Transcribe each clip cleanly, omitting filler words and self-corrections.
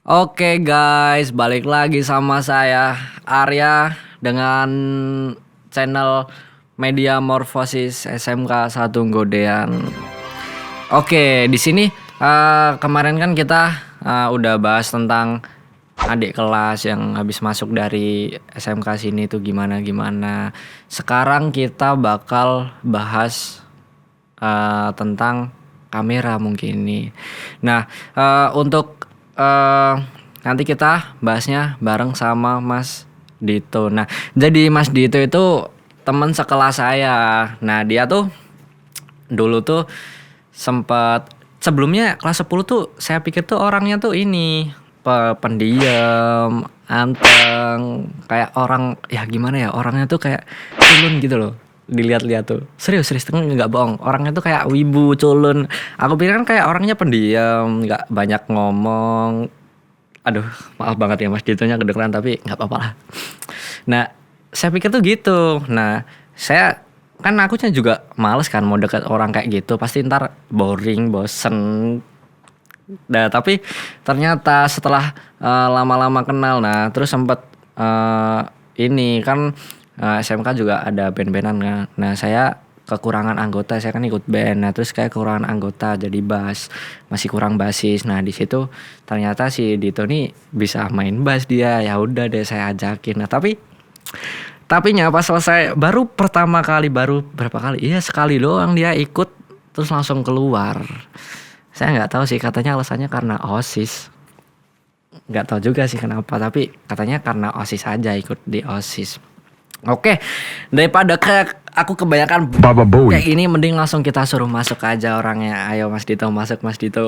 Oke guys, balik lagi sama saya Arya dengan channel Media Morfosis SMK 1 Godean. Oke, di sini kemarin kan kita udah bahas tentang adik kelas yang habis masuk dari SMK sini tuh gimana. Sekarang kita bakal bahas tentang kamera mungkin ini. Nah, untuk nanti kita bahasnya bareng sama Mas Dito. Nah, jadi Mas Dito itu teman sekelas saya. Nah, dia tuh dulu tuh sempat sebelumnya kelas 10 tuh saya pikir tuh orangnya tuh ini pendiam, anteng, kayak orang ya gimana ya, orangnya tuh kayak culun gitu loh. Dilihat-lihat tuh serius nggak bohong, orangnya tuh kayak wibu culun. Aku pikir kan kayak orangnya pendiam, nggak banyak ngomong. Aduh, maaf banget ya Mas Ditonya kedengeran, tapi nggak apa-apa lah. Nah, saya pikir tuh gitu. Nah, saya kan aku juga males kan mau deket orang kayak gitu, pasti ntar boring, bosen. Nah, tapi ternyata setelah lama-lama kenal, nah terus sempet ini kan SMK juga ada band-bandan kan. Nah, saya kekurangan anggota, saya kan ikut band. Nah, terus kayak kekurangan anggota jadi bass, masih kurang bassis. Nah, di situ ternyata si Dito nih bisa main bass dia. Ya udah deh saya ajakin. Nah, tapinya pas selesai pertama kali berapa kali? Iya, sekali doang dia ikut terus langsung keluar. Saya nggak tahu sih, katanya alasannya karena OSIS. Nggak tahu juga sih kenapa, tapi katanya karena OSIS aja, ikut di OSIS. Oke, daripada aku kebanyakan kayak ini, mending langsung kita suruh masuk aja orangnya. Ayo Mas Dito, masuk Mas Dito.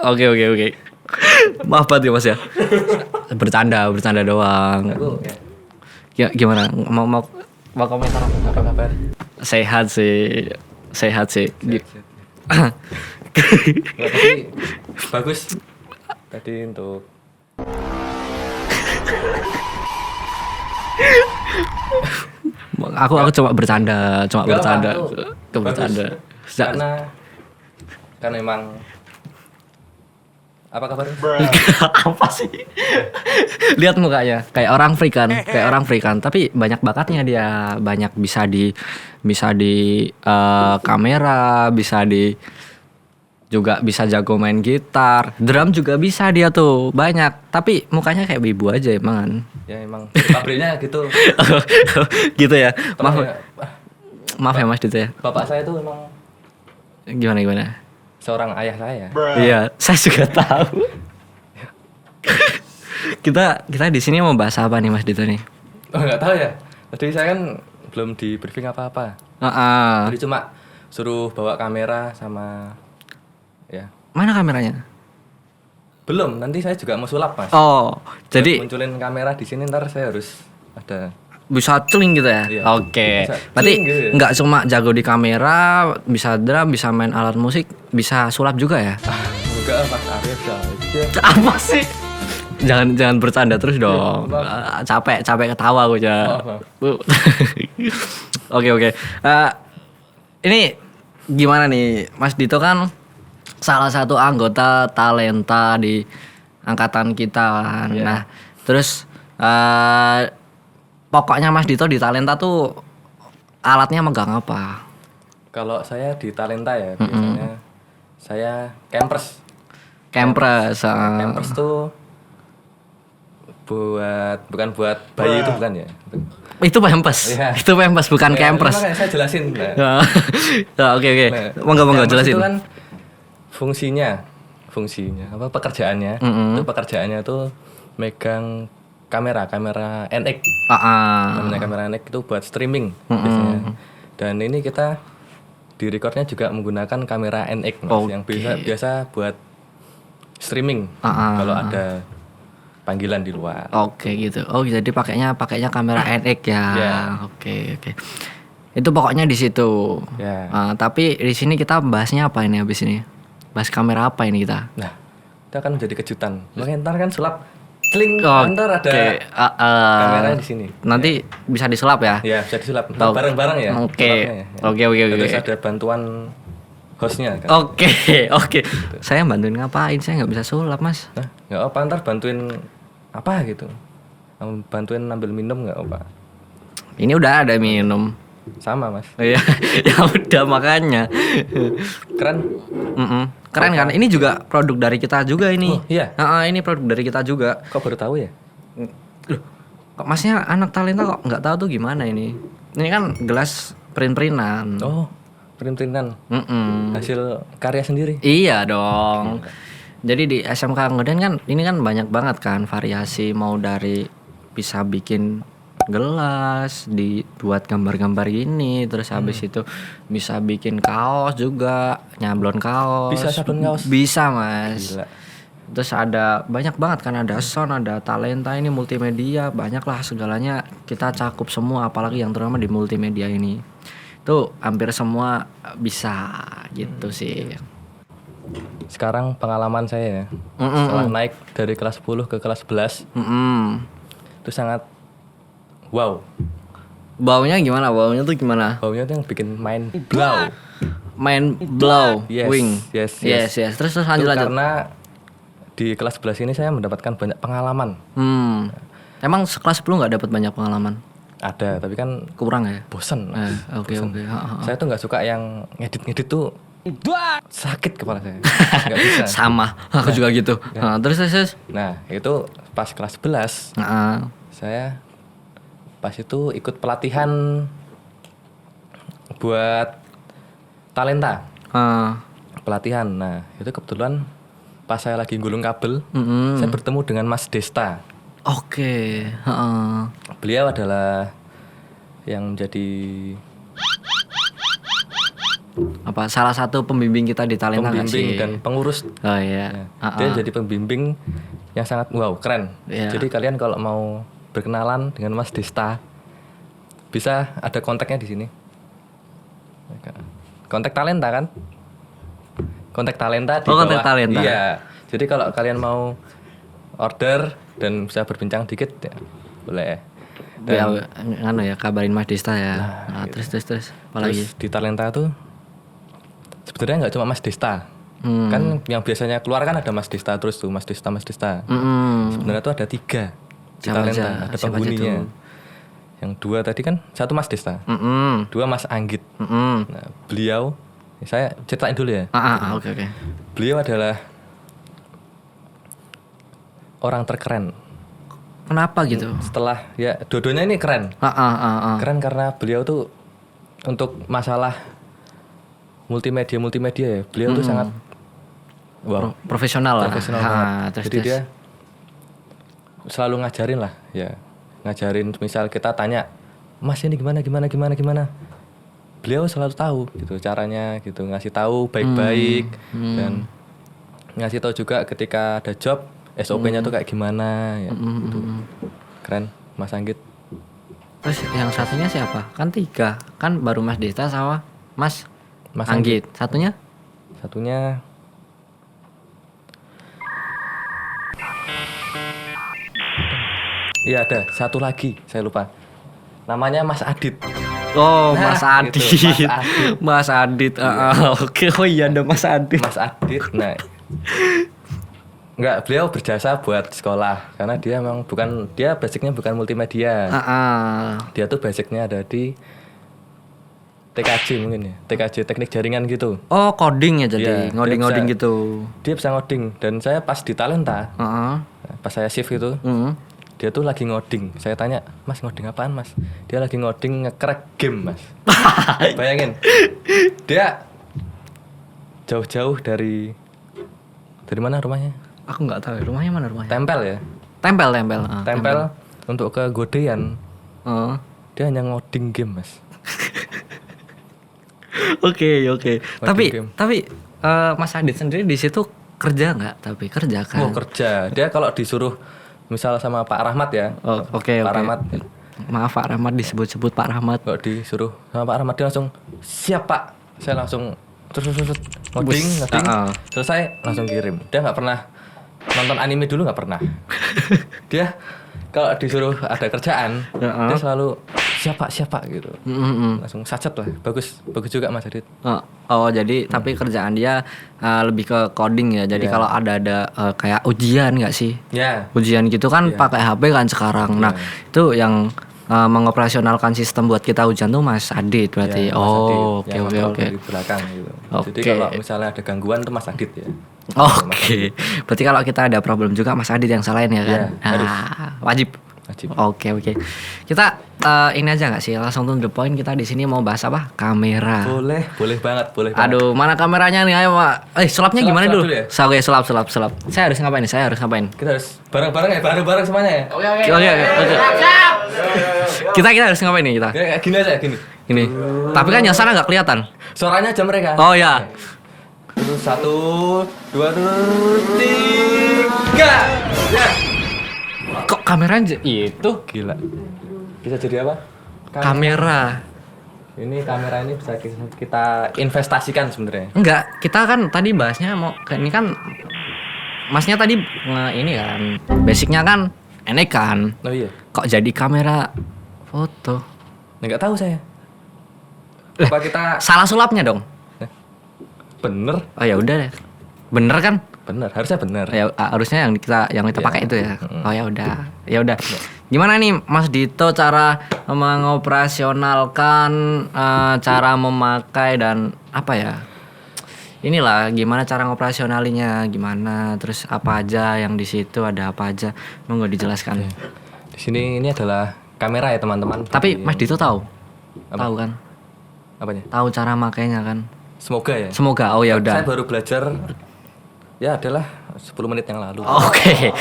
Oke. Maaf banget ya Mas ya. Bercanda doang. Ya gimana? Mau komentar apa kabar? Sehat sih. Tapi bagus tadi untuk Aku cuma bercanda. karena emang apa kabar? Apa sih? Lihat mukanya kayak orang free kan, tapi banyak bakatnya dia, banyak bisa di kamera, juga bisa jago main gitar, drum juga bisa dia tuh banyak, tapi mukanya kayak wibu aja emang. Ya emang pabriknya gitu. Gitu ya. Maaf ya Mas Dito ya. Bapak saya tuh emang Gimana? seorang ayah saya. Iya, saya juga tahu. kita di sini mau bahas apa nih Mas Dito nih? Oh, nggak tahu ya. Tadi saya kan belum di briefing apa-apa. Jadi cuma suruh bawa kamera sama ya. Mana kameranya? Belum, nanti saya juga mau sulap, Mas. Oh, jadi munculin kamera di sini, ntar saya harus ada bisa celing gitu ya? Iya. Oke. Bisa Berarti celing gitu. nggak cuma jago di kamera, bisa drum, bisa main alat musik, bisa sulap juga ya? Enggak, Mas Arya aja. Apa sih? Jangan bercanda terus dong. Iya, Capek ketawa aku aja. Maaf. Oke. Ini gimana nih, Mas Dito kan salah satu anggota talenta di angkatan kita kan. Yeah. Nah, terus pokoknya Mas Dito di talenta tuh alatnya megang apa? Kalau saya di talenta ya, biasanya saya campers. Campers. Campers tuh bukan buat bayi, itu bukan ya. Itu pampers. Iya. Itu pampers bukan campers. Makanya saya jelasin. Oke. Nah, Monggo campers jelasin. itu kan fungsinya apa, pekerjaannya? Itu pekerjaannya tuh megang kamera NX. Namanya kamera NX itu buat streaming biasanya. Dan ini kita di recordnya juga menggunakan kamera NX, Mas, yang biasa buat streaming kalau ada panggilan di luar. Oke gitu. Oh, jadi pakainya kamera NX ya. Yeah. Oke. Itu pokoknya di situ. Ya. Tapi di sini kita bahasnya apa ini habis ini? Bahas kamera apa ini kita? Nah, itu akan menjadi kejutan. Makanya ntar kan sulap Sling antar ada kamera di sini. Nanti bisa disulap ya? Ya, bisa disulap. Bareng-bareng ya. Oke. Terus ada bantuan hostnya kan. Oke. Saya bantuin ngapain? Saya nggak bisa sulap, Mas. Nah, nggak apa, ntar bantuin apa gitu. Bantuin ambil minum nggak apa. Ini udah ada minum. Sama, Mas. Iya, ya udah makanya. Keren. Keren kan? Ini juga produk dari kita juga ini. Oh, iya. Ini produk dari kita juga. Kok baru tahu ya? Loh, kok Masnya anak talenta kok nggak tahu tuh gimana ini? Ini kan gelas print-printan. Oh, print-printan. Hasil karya sendiri. Iya dong. Jadi di SMK Ngeden kan ini kan banyak banget kan variasi, mau dari bisa bikin gelas, dibuat gambar-gambar gini, terus habis itu bisa bikin kaos juga, nyablon kaos. Bisa sabun kaos. Bisa, Mas. Gila. Terus ada banyak banget kan, ada sound, ada talenta, ini multimedia, banyak lah segalanya kita cakup semua, apalagi yang terutama di multimedia ini. Tuh hampir semua bisa gitu sih. Sekarang pengalaman saya ya, setelah naik dari kelas 10 ke kelas 11 itu sangat wow. Baunya gimana? Baunya tuh gimana? Baunya tuh yang bikin main blow. Yes, wing. Yes. Terus lanjut. Karena di kelas 11 ini saya mendapatkan banyak pengalaman. Emang sekelas 10 nggak dapat banyak pengalaman? Ada, tapi kan kurang ya. Bosen. Oke. Saya tuh nggak suka yang ngedit tuh. Sakit kepala saya. Nggak bisa. Sama, aku juga gitu. Terus. Nah, itu pas kelas 11. Saya pas itu ikut pelatihan buat talenta. Pelatihan. Nah, itu kebetulan pas saya lagi gulung kabel, saya bertemu dengan Mas Desta. Oke. Beliau adalah yang menjadi salah satu pembimbing kita di talenta nggak sih? Pembimbing dan pengurus. Oh iya. Dia jadi pembimbing yang sangat wow, keren. Yeah. Jadi kalian kalau mau berkenalan dengan Mas Desta, bisa ada kontaknya di sini. Kontak talenta kan? Kontak talenta di bawah. Kontak talenta. Iya. Jadi kalau kalian mau order dan bisa berbincang dikit ya, boleh. Dan ya kabarin Mas Desta ya. Terus apalagi? Terus di talenta tuh sebenarnya nggak cuma Mas Desta. Kan yang biasanya keluar kan ada Mas Desta terus tuh Mas Desta. Sebenarnya tuh ada 3 di talenta, ada penghuninya. Yang 2 tadi kan, 1 Mas Desta, 2 Mas Anggit. Nah, beliau, saya ceritain dulu ya. Oke. Beliau adalah orang terkeren. Kenapa gitu? Setelah ya dua-duanya ini keren. Keren karena beliau tuh untuk masalah multimedia ya, beliau tuh sangat wow, profesional lah. Jadi dia selalu ngajarin lah ya. Ngajarin, misal kita tanya, Mas ini gimana. Beliau selalu tahu gitu caranya gitu, ngasih tahu baik-baik dan ngasih tahu juga ketika ada job SOP-nya tuh kayak gimana ya gitu. Keren Mas Anggit. Terus yang satunya siapa? Kan 3. Kan baru Mas Desta sama Mas Anggit. Satunya iya ada satu lagi, saya lupa. Namanya Mas Adit. Oh, Mas Adit. Gitu, Mas Adit. Oke, oh iya ada Mas Adit. Mas Adit. Nah, enggak, beliau berjasa buat sekolah karena dia basicnya bukan multimedia. Dia tuh basicnya ada di TKJ mungkin ya. TKJ teknik jaringan gitu. Oh, coding ya jadi, ngoding gitu. Dia bisa ngoding dan saya pas di talenta. Pas saya shift gitu. Dia tuh lagi ngoding. Saya tanya, Mas ngoding apaan Mas? Dia lagi ngoding nge-crack game Mas. Bayangin. Dia jauh-jauh dari mana rumahnya? Aku nggak tahu rumahnya mana rumahnya. Tempel ya. Tempel. Untuk ke Godean. Dia hanya ngoding game Mas. Oke. Tapi Mas Adit sendiri di situ kerja nggak? Tapi kerja kan? Oh kerja. Dia kalau disuruh misal sama Pak Rahmat ya. Oke. Rahmat. Maaf Pak Rahmat disebut Pak Rahmat. Kalau disuruh sama Pak Rahmat dia langsung siap Pak. Saya langsung terus ngoding. Selesai langsung kirim. Dia nggak pernah nonton anime dulu nggak pernah. Dia kalau disuruh ada kerjaan, dia selalu siapa gitu. Langsung sacet lah. Bagus juga Mas Adit. Oh jadi tapi kerjaan dia lebih ke coding ya. Jadi kalau ada kayak ujian nggak sih? Ya. Ujian gitu kan pakai HP kan sekarang. Nah itu yang mengoperasionalkan sistem buat kita ujian tuh Mas Adit berarti. Ya, Mas Adit. Oke. Dari belakang gitu. Jadi kalau misalnya ada gangguan tuh Mas Adit ya. Oke. Berarti kalau kita ada problem juga Mas Adit yang salahin ya kan? Harus. Wajib. Oke. Kita ini aja nggak sih langsung to the point, kita di sini mau bahas apa? Kamera. Boleh banget. Aduh, mana kameranya nih? Ayo Pak. Sulapnya gimana dulu? Oke, sulap. Saya harus ngapain nih? Kita harus bareng-bareng ya, bareng semuanya ya. Oke. Kita harus ngapain nih kita? Kayak gini aja, gini. Ini. Tapi kan yang sana nggak kelihatan. Suaranya aja mereka. Oh ya. 1, 2, 3. Ya. Kok kameranya itu? Gila. Bisa jadi apa? Kamera. Ini kamera ini bisa kita investasikan sebenarnya. Enggak, kita kan tadi bahasnya ini kan Masnya tadi ini kan basicnya kan enek kan. Oh iya. Kok jadi kamera foto? Nggak tahu saya. Apa kita salah sulapnya dong? Bener. Oh ya udah deh. Bener kan? Bener, harusnya bener. Ya harusnya yang kita pakai itu ya. Oh ya udah. Gimana nih Mas Dito cara mengoperasionalkan cara memakai dan apa ya? Inilah gimana cara ngoperasionalinya, gimana, terus apa aja yang di situ, ada apa aja, mau nggak dijelaskan? Di sini ini adalah kamera ya teman-teman. Tapi Mas Dito tahu? Tahu kan? Apanya? Tahu cara makainya kan? Semoga ya. Semoga. Oh ya udah. Saya baru belajar. Ya adalah 10 menit yang lalu. Oke. Ya.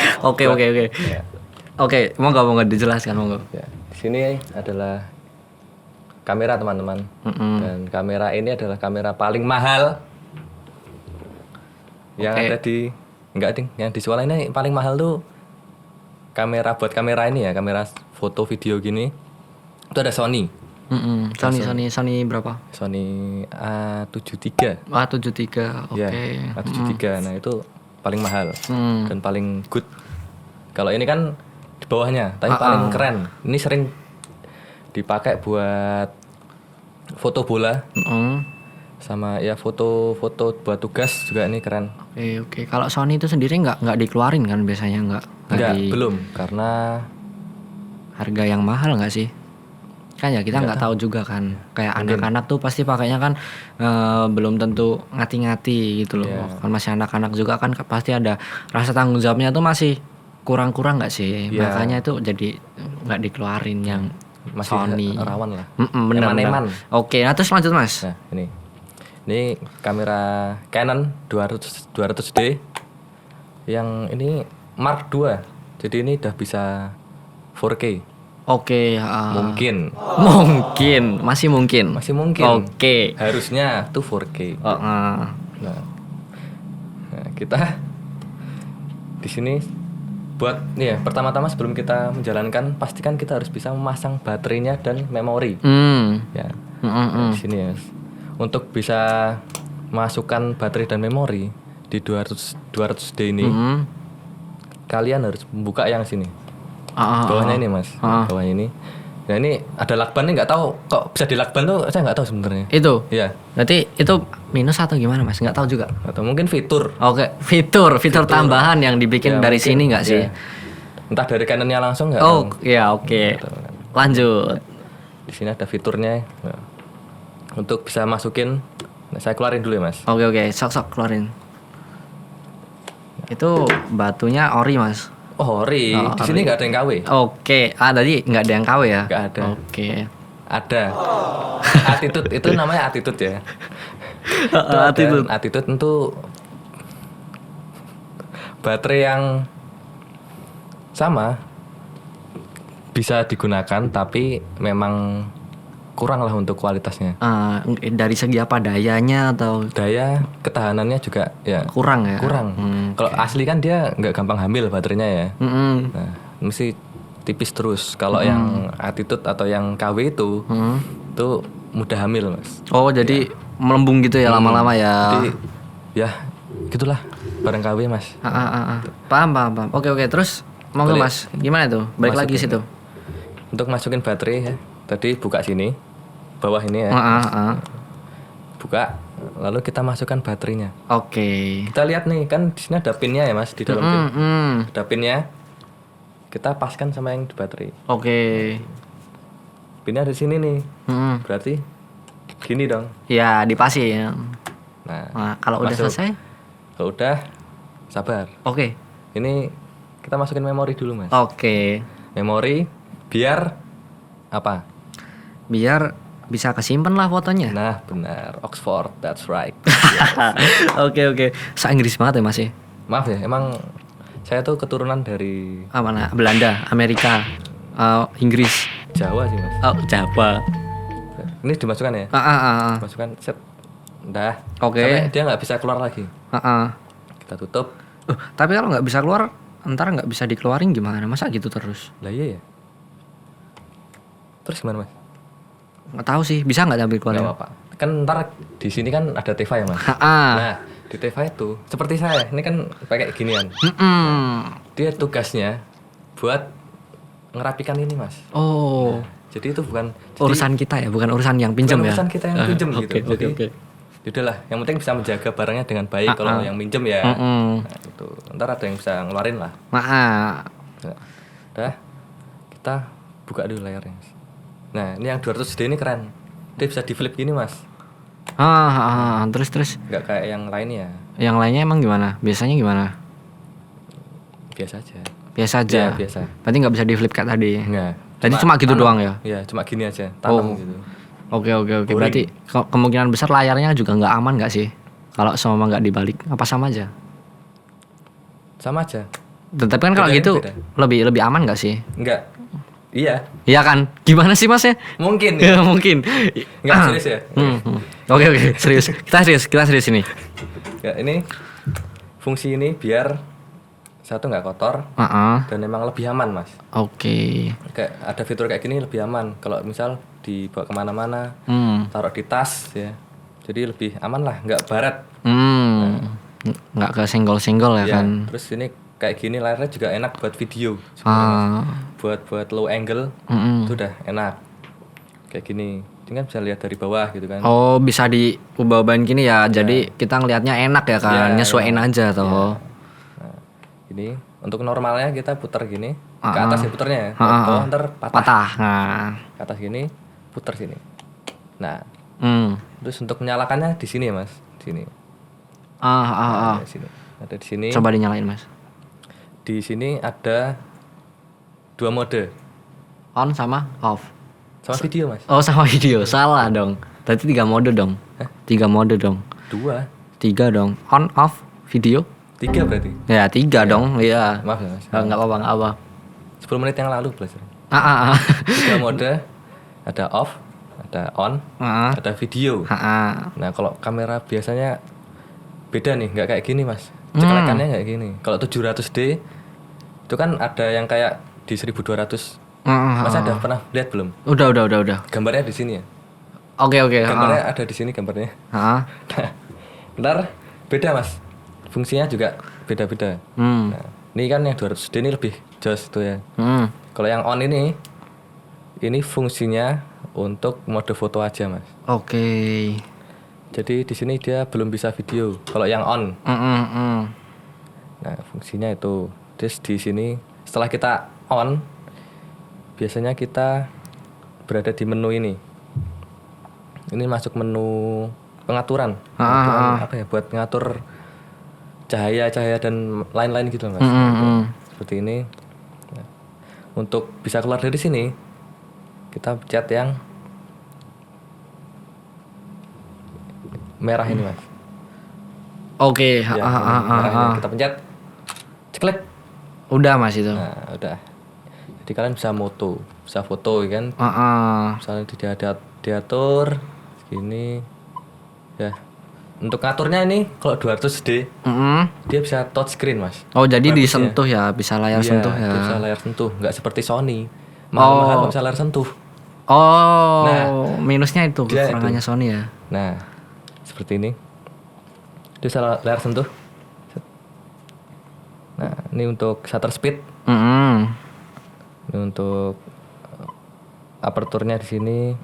Oke, monggo dijelaskan monggo. Ya. Di sini adalah kamera teman-teman. Dan kamera ini adalah kamera paling mahal yang ada di yang di Suala ini. Paling mahal tuh kamera ini ya, kamera foto video gini. Itu ada Sony. Sony berapa? Sony A73. A73. Oke. Ya, A73. Nah, itu paling mahal dan paling good. Kalau ini kan di bawahnya, tapi paling keren. Ini sering dipakai buat foto bola. Sama ya foto buat tugas juga ini keren. Oke. Kalau Sony itu sendiri nggak dikeluarin kan biasanya nggak belum karena harga yang mahal nggak sih? Kan ya kita nggak tahu juga kan. Kayak anak-anak tuh pasti pakainya kan belum tentu ngati-ngati gitu loh. Kan masih anak-anak juga kan pasti ada rasa tanggung jawabnya tuh masih kurang-kurang nggak sih? Makanya itu jadi nggak dikeluarin yang masih Sony. Rawan lah. Eman-eman. Oke, nah terus lanjut Mas. Nah, ini kamera Canon 200D yang ini Mark II. Jadi ini udah bisa 4K. Oke, mungkin. Masih mungkin. Oke. Harusnya tuh 4K. Nah, kita di sini buat nih ya, pertama-tama sebelum kita menjalankan pastikan kita harus bisa memasang baterainya dan memori. Ya. Di sini ya. Untuk bisa masukkan baterai dan memori di 200D ini, kalian harus membuka yang sini. Bawahnya ini Mas, bawahnya ini. Nah ini ada lakban nih, nggak tahu kok bisa dilakban tuh, saya nggak tahu sebenarnya. Itu? Iya. Berarti itu minus atau gimana Mas? Nggak tahu juga. Atau mungkin fitur. Oke, fitur tambahan yang dibikin dari mungkin, sini nggak sih? Entah dari Canonnya langsung nggak? Oh iya oke. Lanjut. Di sini ada fiturnya. Nah, untuk bisa masukin, saya keluarin dulu ya Mas. Oke, sok keluarin. Itu batunya ori Mas. Oh, ori. Di sini nggak ada yang KW. Oke. Tadi nggak ada yang KW ya? Nggak ada. Oke. Ada. Attitude itu namanya attitude ya. Attitude itu baterai yang sama bisa digunakan tapi memang kurang lah untuk kualitasnya. Dari segi apa, dayanya atau? Daya, ketahanannya juga ya kurang ya. Kalau asli kan dia nggak gampang hamil baterainya ya. Nah, mesti tipis terus. Kalau yang attitude atau yang KW itu mudah hamil Mas. Oh jadi melembung gitu ya lama-lama ya. Jadi ya gitulah. barang KW mas. Paham. Oke, terus monggo mas, gimana tuh? Balik lagi situ. Untuk masukin baterai ya, tadi buka sini, bawah ini ya. Buka, lalu kita masukkan baterainya. Oke. Kita lihat nih, kan di sini ada pinnya ya mas, di dalam pin. Ada pinnya, kita paskan sama yang di baterai. Oke. Pinnya ada di sini nih, berarti gini dong. Ya, dipasin. Nah, kalau udah selesai? Kalau udah, sabar. Oke. Ini kita masukin memori dulu mas. Oke. Memori biar apa? Biar bisa kesimpan lah fotonya. Nah benar, Oxford, that's right. Oke. Inggris banget ya mas ya. Maaf ya, emang saya tuh keturunan dari mana? Belanda, Amerika, Inggris. Jawa sih mas. Oh, Jawa. Ini dimasukkan ya? Masukkan set. Udah. Oke. Sampai dia nggak bisa keluar lagi. Kita tutup. Tapi kalau nggak bisa keluar, ntar nggak bisa dikeluarin gimana? Masa gitu terus? Lah iya ya. Terus gimana mas? Nggak tahu sih, bisa nggak ambil keluar? Nggak apa-apa. Kan ntar di sini kan ada TV ya mas. Nah di TV itu seperti saya, ini kan pakai ginian. Dia tugasnya buat ngerapikan ini mas. Oh. Nah, jadi itu bukan urusan kita ya, bukan urusan yang pinjam ya. Urusan kita yang pinjam gitu. Oke. Udahlah, yang penting bisa menjaga barangnya dengan baik. Kalau yang minjem ya. Nah, itu. Ntar ada yang bisa ngeluarin lah. Nah, udah. Kita buka dulu layarnya. Nah, ini yang 200D ini keren. Dia bisa di flip gini, Mas. Terus. Enggak kayak yang lainnya. Yang lainnya emang gimana? Biasanya gimana? Biasa aja. Biasa aja. Ya, biasa. Berarti nggak bisa di flip kayak tadi. Enggak. Tadi cuma gitu doang ya? Iya, cuma gini aja, tanam gitu. Oke. Berarti kemungkinan besar layarnya juga nggak aman nggak sih? Kalau semua nggak dibalik, apa sama aja? Sama aja. Tapi kan kalau gitu lebih aman nggak sih? Enggak. Iya. Iya kan? Gimana sih mas ya? Mungkin. Ya. Mungkin. Enggak serius ya? Oke, serius. Kita serius ini. Ya, ini fungsi ini biar satu nggak kotor dan memang lebih aman mas. Oke. Kayak ada fitur kayak gini lebih aman. Kalau misal dibawa kemana-mana, taruh di tas ya. Jadi lebih aman lah, nggak baret. Nggak ke senggol-senggol ya kan. Terus ini kayak gini layarnya juga enak buat video. Buat low angle itu udah enak. Kayak gini. Ini kan bisa lihat dari bawah gitu kan. Oh, bisa diubah-ubahin gini ya. Jadi kita ngelihatnya enak ya kan. Nyesuaiin aja tuh. Nah, ini untuk normalnya kita putar gini. Ke atas ya putarnya ya. Ke bawah ntar patah. Ke atas gini, putar sini. Nah. Terus untuk menyalakannya di sini ya, Mas. Di sini. Di sini. Ada di sini. Coba dinyalain, Mas. Di sini ada 2 mode. On sama off. Sama video mas. Oh sama video, salah dong. Berarti 3 mode dong. 3 mode dong. 2. 3 dong. On, off, video. 3 berarti. Ya 3 dong, iya. Maaf ya mas. Nggak apa-apa. 10 menit yang lalu belajar. 3 mode, ada off, ada on, ada video. Nah kalau kamera biasanya beda nih, nggak kayak gini mas. Ceklekannya kayak gini. Kalau 700D itu kan ada yang kayak di 1200. Mas ada pernah lihat belum? Udah. Gambarnya di sini ya. Oke. Gambarnya ada di sini gambarnya. Nah, bentar beda mas. Fungsinya juga beda-beda. Nah, ini kan yang 200D ini lebih jos tuh ya. Kalau yang on ini fungsinya untuk mode foto aja mas. Oke. Jadi di sini dia belum bisa video. Kalau yang on. Nah fungsinya itu. Terus di sini setelah kita on, biasanya kita berada di menu ini. Ini masuk menu pengaturan. Apa ya? Buat ngatur cahaya dan lain-lain gitu mas. Seperti ini. Nah, untuk bisa keluar dari sini, kita pencet yang merah ini mas. Oke. Kita pencet, ceklek. Udah mas itu. Nah udah. Jadi kalian bisa foto kan. Misalnya diatur segini. Ya. Untuk ngaturnya ini kalau 200D dia bisa touchscreen mas. Oh jadi disentuh ya, bisa layar sentuh ya. Bisa layar sentuh, nggak seperti Sony. Mahal-mahal bisa layar sentuh. Oh, nah, minusnya itu kekurangannya Sony ya. Nah, seperti ini. Dia bisa layar sentuh. Ini untuk shutter speed. Ini untuk aperturnya di sini,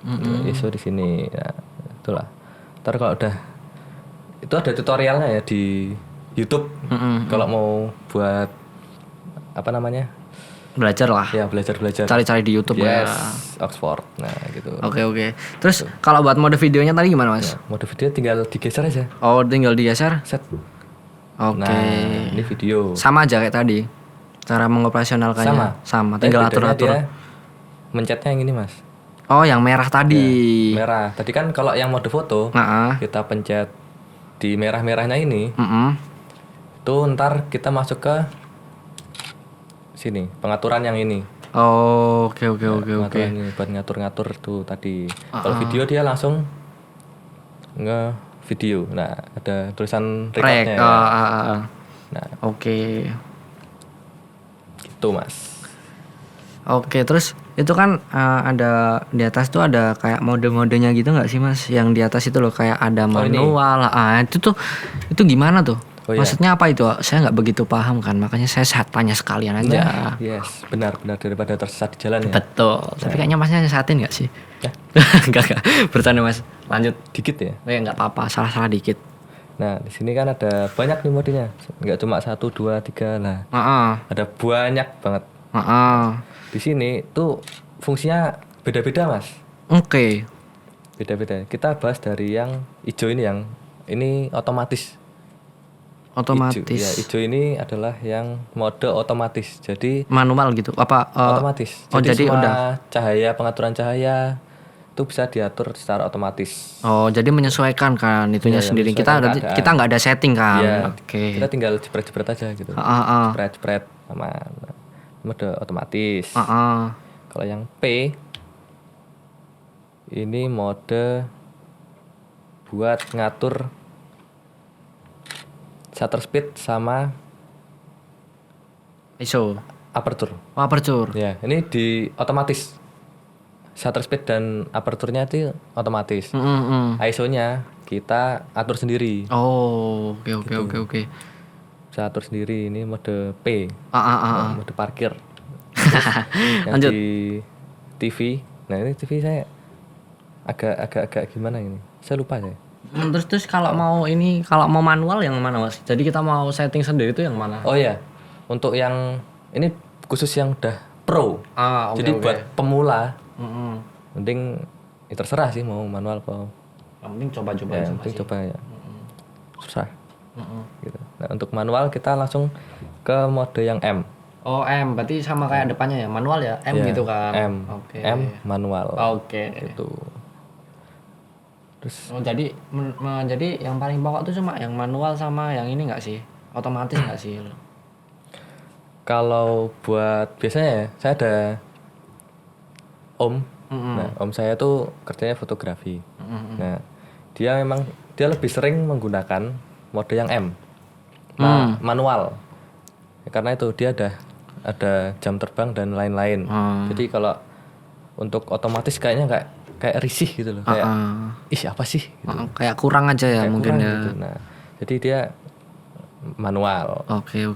ISO di sini. Nah, itulah. Ntar kalau udah itu ada tutorialnya ya di YouTube. Kalau mau buat apa namanya? Belajar lah. Ya, belajar. Cari-cari di YouTube ya. Oxford. Nah, gitu. Oke. Terus kalau buat mode videonya tadi gimana, Mas? Ya, mode video tinggal digeser aja. Oh, tinggal digeser. Set. Oke. Nah, ini video. Sama aja kayak tadi. Cara mengoperasionalkannya sama. Tinggal atur-atur. Mencetnya yang ini, Mas. Oh, yang merah tadi. Ya, merah. Tadi kan kalau yang mode foto, kita pencet di merah-merahnya ini. Itu ntar kita masuk ke sini, pengaturan yang ini. Oh, oke. Ini buat ngatur-ngatur tuh tadi. Kalau video dia langsung nge-video. Nah, ada tulisan recordnya. Nah, oke. Gitu, Mas. Oke, terus itu kan ada di atas tuh ada kayak mode-modenya gitu nggak sih, Mas? Yang di atas itu loh kayak ada manual. Itu gimana tuh? Maksudnya apa itu? Saya nggak begitu paham kan, makanya saya tanya sekalian aja. Yes, benar daripada tersesat di jalan ya. Betul. Tapi kayaknya Masnya nyesatin nggak sih? Ya. Enggak. Bercanda, Mas. Lanjut. Dikit ya? Ya nggak apa-apa, salah dikit. Nah, di sini kan ada banyak nih modenya. Nggak cuma 1, 2, 3 lah. Ada banyak banget. Di sini tuh fungsinya beda-beda, Mas. Oke. Beda-beda. Kita bahas dari yang hijau ini otomatis. Hijau ini adalah yang mode otomatis. Jadi manual gitu. Apa otomatis. Jadi semua udah pengaturan cahaya itu bisa diatur secara otomatis. Oh, jadi menyesuaikan kan itunya sendiri. Kita nggak ada setting kan. Ya, Oke. Kita tinggal jepret-jepret aja gitu. Jepret sama mode otomatis. Kalau yang P ini mode buat ngatur shutter speed sama ISO. Aperture. Oh, aperture. Ya, ini di otomatis. Shutter speed dan aperturnya itu otomatis. ISO-nya kita atur sendiri. Oh, oke. Bisa atur sendiri. Ini mode P. Mode parkir. Yang lanjut. di TV. Nah, ini TV saya agak gimana ini? Saya lupa saya. Terus kalau mau manual yang mana, Mas? Jadi kita mau setting sendiri itu yang mana? Oh ya. Untuk yang ini khusus yang udah pro. Jadi buat pemula. Mending ya terserah sih mau manual apa. Yang penting coba-coba ya, coba ya. Susah. Gitu. Nah, untuk manual kita langsung ke mode yang M. Oh, M, berarti sama kayak depannya ya, manual ya, M gitu kan. M. M manual. Oke. Itu. Terus jadi yang paling pokok tuh cuma yang manual sama yang ini enggak sih? Otomatis enggak sih? Kalau buat biasanya ya, saya ada om. Nah, om saya tuh kerjanya fotografi. Nah, dia lebih sering menggunakan mode yang M. Manual. Ya, karena itu dia ada jam terbang dan lain-lain. Jadi kalau untuk otomatis kayaknya kayak risih gitu loh, kayak apa sih gitu. Kayak kurang aja ya kayak mungkin ya. Gitu. Nah, jadi dia manual. Oke.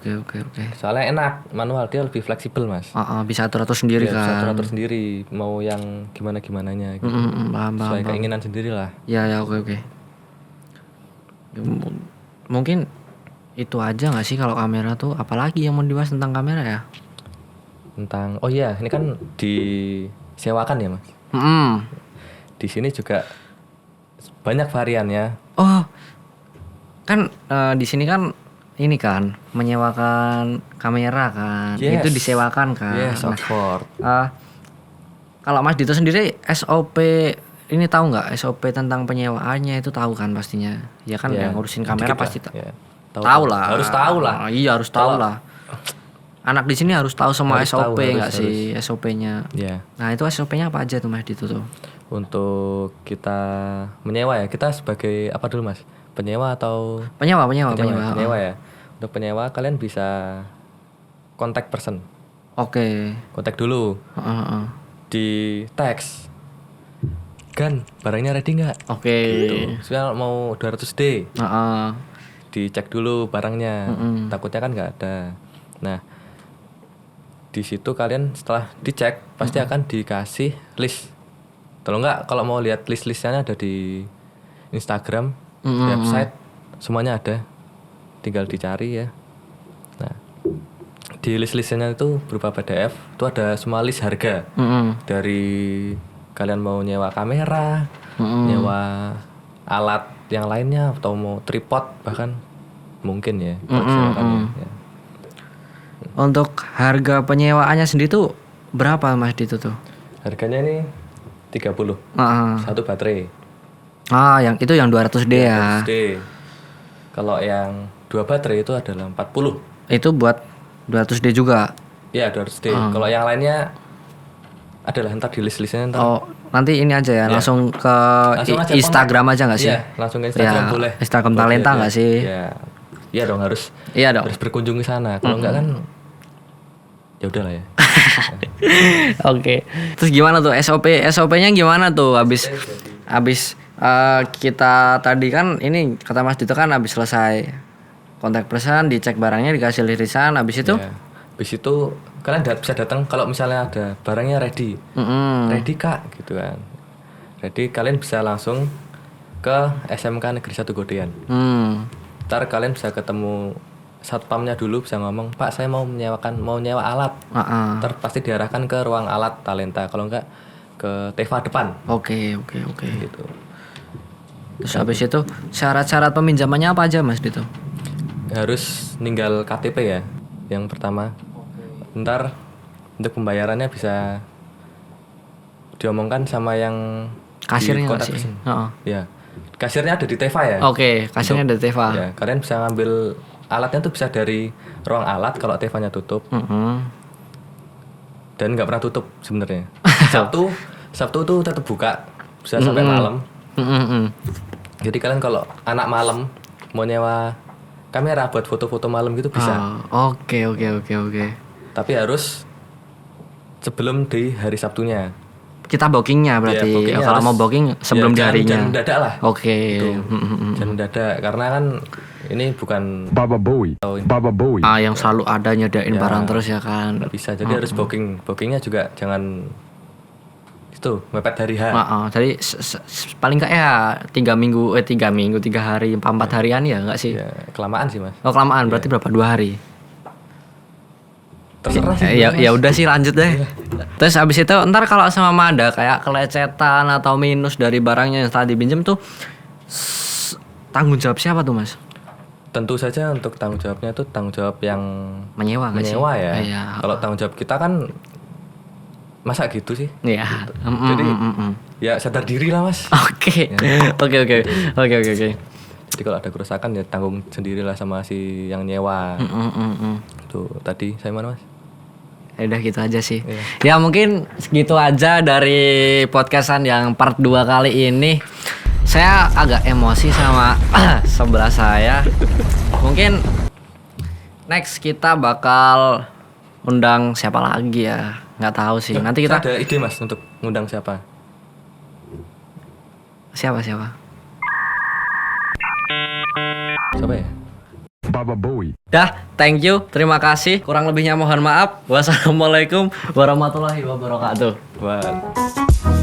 Soalnya enak, manual dia lebih fleksibel, Mas. Bisa atur-atur sendiri kan. Bisa atur-atur sendiri, mau yang gimana-gimananya gitu. Sesuai keinginan sendiri lah. Ya, oke. Mungkin itu aja nggak sih kalau kamera tuh, apalagi yang mau dibahas tentang kamera ya? Tentang ini kan disewakan ya, Mas. Di sini juga banyak variannya. Oh, kan di sini kan ini kan menyewakan kamera kan, itu disewakan kan. Yes, Oxford. Kalau Mas Dito sendiri SOP ini tahu nggak SOP tentang penyewaannya itu tahu kan pastinya, ya kan yang ngurusin kamera pasti tahu lah. Harus tahu lah. Iya harus tahu lah. Anak di sini harus tahu semua SOP nggak sih SOP-nya. Yeah. Nah itu SOP-nya apa aja tuh Mas Dito tuh? Untuk kita menyewa ya, kita sebagai apa dulu Mas? Penyewa atau penyewa ya. Untuk penyewa kalian bisa kontak person. Oke. Kontak dulu. Di teks. Gan, barangnya ready nggak? Oke. Gitu. Soalnya mau 200D. Dicek dulu barangnya. Takutnya kan nggak ada. Nah, di situ kalian setelah dicek pasti akan dikasih list. Kalau enggak, kalau mau lihat list-listnya ada di Instagram, website, semuanya ada. Tinggal dicari ya. Nah, di list-listnya itu berupa PDF, itu ada semua list harga. Dari kalian mau nyewa kamera, nyewa alat yang lainnya, atau mau tripod bahkan mungkin ya. Ya. Untuk harga penyewaannya sendiri tuh berapa Mas di itu tuh? Harganya ini 30. Satu baterai. Yang itu yang 200D ya. 200D. Kalau yang 2 baterai itu adalah 40. Itu buat 200D juga. Iya, 200D. Kalau yang lainnya adalah ntar di list-listnya ntar. Oh, nanti ini aja ya, langsung ke Instagram aja nggak sih? Iya, langsung ke Instagram boleh. Instagram Talenta nggak sih? Iya. Iya dong, harus. Iya dong. Harus berkunjung ke sana. Kalau enggak kan ya udahlah ya. Oke. Terus gimana tuh SOP-nya gimana tuh habis kita tadi kan ini kata Mas Dito kan habis selesai kontak person, dicek barangnya, dikasih irisan, habis itu? Ya. Habis itu kalian bisa datang kalau misalnya ada barangnya ready. Ready Kak gitu kan. Ready, kalian bisa langsung ke SMK Negeri 1 Godean. Ntar kalian bisa ketemu satpamnya dulu, bisa ngomong, Pak saya mau nyewa alat. Ntar pasti diarahkan ke ruang alat Talenta, kalau enggak ke Teva depan. Oke. Gitu. Terus habis itu syarat-syarat peminjamannya apa aja Mas Dito? Harus ninggal KTP ya, yang pertama. Ntar untuk pembayarannya bisa diomongkan sama yang kasirnya kontak sih. Ya, kasirnya ada di Teva ya. Oke, kasirnya ada di Teva. Ya, kalian bisa ngambil alatnya tuh bisa dari ruang alat kalau Tevanya tutup. Dan nggak pernah tutup sebenarnya. Sabtu tuh tetap buka, bisa sampai malam. Jadi kalian kalau anak malam mau nyewa kamera buat foto-foto malam gitu bisa. Oke. Tapi harus sebelum di hari Sabtunya. Kita bookingnya berarti. Ya, bookingnya kalau mau booking sebelum di harinya. Jangan mendadak lah. Oke. Jangan mendadak karena kan ini bukan Baba Bowie. Yang selalu ada nyediain barang terus ya kan. Nggak bisa. Jadi harus booking. Bookingnya juga jangan itu mepet hari H. Jadi paling nggak ya 3 hari 4 harian ya nggak sih? Ya, kelamaan sih Mas. Oh kelamaan berarti berapa? 2 hari. Terserah sih. Ya udah sih lanjut deh. Terus abis itu ntar kalau sama ada kayak kelecetan atau minus dari barangnya yang tadi pinjam tuh tanggung jawab siapa tuh Mas? Tentu saja untuk tanggung jawabnya itu tanggung jawab yang menyewa ya. Iya. Kalau tanggung jawab kita kan masa gitu sih? Iya. Jadi ya sadar diri lah Mas. Oke. Jadi kalau ada kerusakan ya tanggung sendirilah sama si yang nyewa. Tuh tadi saya mana Mas? Ya udah gitu aja sih. Ya mungkin segitu aja dari podcastan yang part 2 kali ini. Saya agak emosi sama sebelah saya. Mungkin next kita bakal undang siapa lagi ya? Nggak tahu sih. Nanti kita ada ide Mas untuk ngundang siapa? Siapa? Siapa ya? Baba Bowie. Dah, thank you, terima kasih. Kurang lebihnya mohon maaf. Wassalamualaikum warahmatullahi wabarakatuh. Wah.